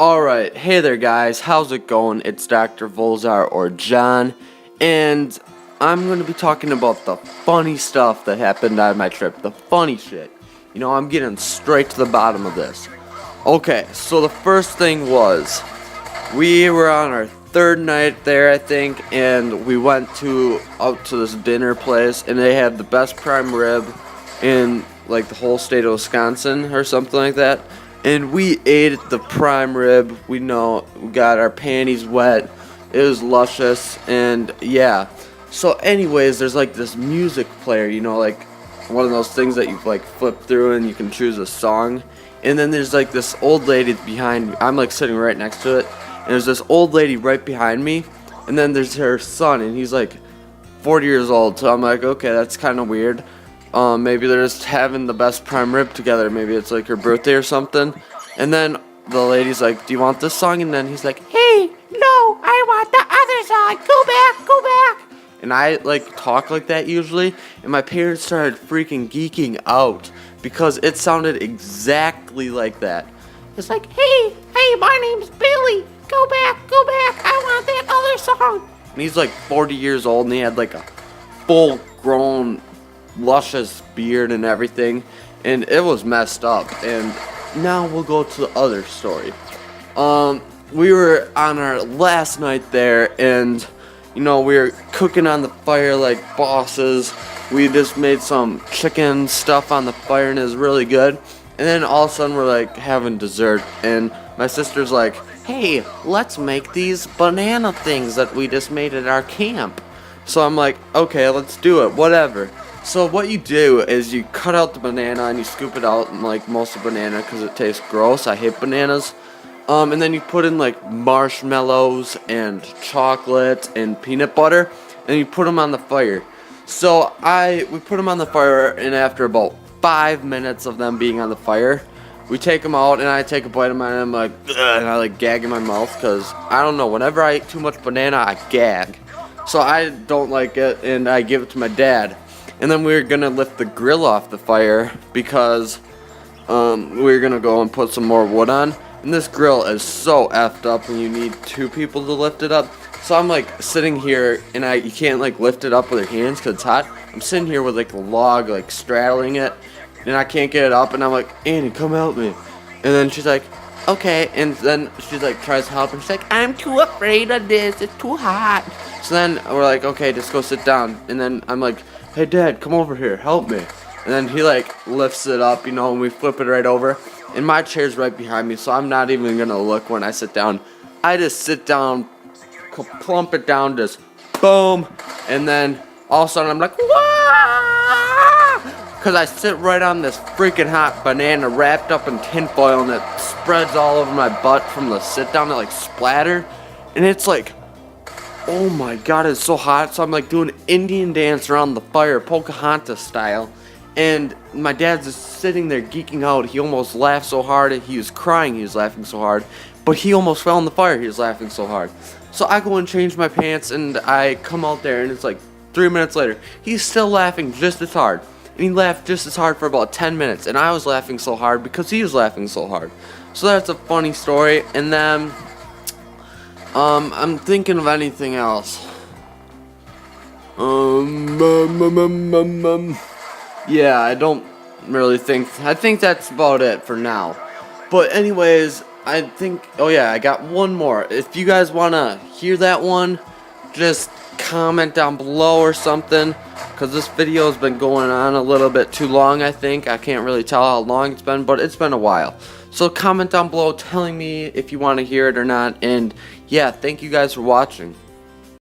Alright, hey there guys, how's it going? It's Dr. Volzar or John, and I'm going to be talking about the funny stuff that happened on my trip, the funny shit. You know, I'm getting straight to the bottom of this. Okay, so the first thing was, we were on our third night there, I think, and we went out to this dinner place, and they had the best prime rib in, like, the whole state of Wisconsin, or something like that. And we ate the prime rib. We got our panties wet. It was luscious, and yeah. So anyways, there's like this music player, you know, like one of those things that you like flip through and you can choose a song. And then there's like this old lady behind me. I'm like sitting right next to it, and there's this old lady right behind me. And then there's her son, and he's like 40 years old. So I'm like, okay, that's kind of weird. Maybe they're just having the best prime rib together. Maybe it's like her birthday or something. And then the lady's like, do you want this song? And then he's like, hey, no, I want the other song. Go back, go back. And I like talk like that usually. And my parents started freaking geeking out because it sounded exactly like that. It's like, hey, my name's Billy. Go back, I want that other song. And he's like 40 years old, and he had like a full grown luscious beard and everything, and it was messed up. And now we'll go to the other story. We were on our last night there, and you know, we were cooking on the fire like bosses. We just made some chicken stuff on the fire, and it was really good. And then all of a sudden we're like having dessert, and my sister's like, hey, let's make these banana things that we just made at our camp. So I'm like, okay, let's do it, whatever. So what you do is you cut out the banana and you scoop it out, and like most of banana because it tastes gross. I hate bananas. And then you put in like marshmallows and chocolate and peanut butter, and you put them on the fire. So we put them on the fire, and after about 5 minutes of them being on the fire, we take them out, and I take a bite of mine, and I'm like, ugh, and I like gag in my mouth because I don't know. Whenever I eat too much banana, I gag. So I don't like it, and I give it to my dad. And then we were gonna lift the grill off the fire because we were gonna go and put some more wood on. And this grill is so effed up, and you need two people to lift it up. So I'm like sitting here, and you can't like lift it up with your hands because it's hot. I'm sitting here with like a log like straddling it, and I can't get it up. And I'm like, Annie, come help me. And then she's like, okay. And then she's like tries to help, and she's like, I'm too afraid of this. It's too hot. So then we're like, okay, just go sit down. And then I'm like, hey Dad, come over here, help me. And then he like lifts it up, you know, and we flip it right over. And my chair's right behind me, so I'm not even gonna look when I sit down. I just sit down, plump it down, just boom. And then all of a sudden I'm like, wah! Because I sit right on this freaking hot banana wrapped up in tinfoil, and it spreads all over my butt from the sit down. It like splattered. And it's like, oh my god, it's so hot. So I'm like doing Indian dance around the fire, Pocahontas style. And my dad's just sitting there geeking out. He almost laughed so hard. He was crying, he was laughing so hard. But he almost fell in the fire, he was laughing so hard. So I go and change my pants, and I come out there, and it's like 3 minutes later. He's still laughing just as hard. And he laughed just as hard for about 10 minutes. And I was laughing so hard because he was laughing so hard. So that's a funny story. And then I'm thinking of anything else. Yeah, I don't really think. I think that's about it for now. But anyways, I think. Oh yeah, I got one more. If you guys wanna hear that one, just comment down below or something. Because this video has been going on a little bit too long, I think. I can't really tell how long it's been, but it's been a while. So comment down below telling me if you want to hear it or not. And yeah, thank you guys for watching.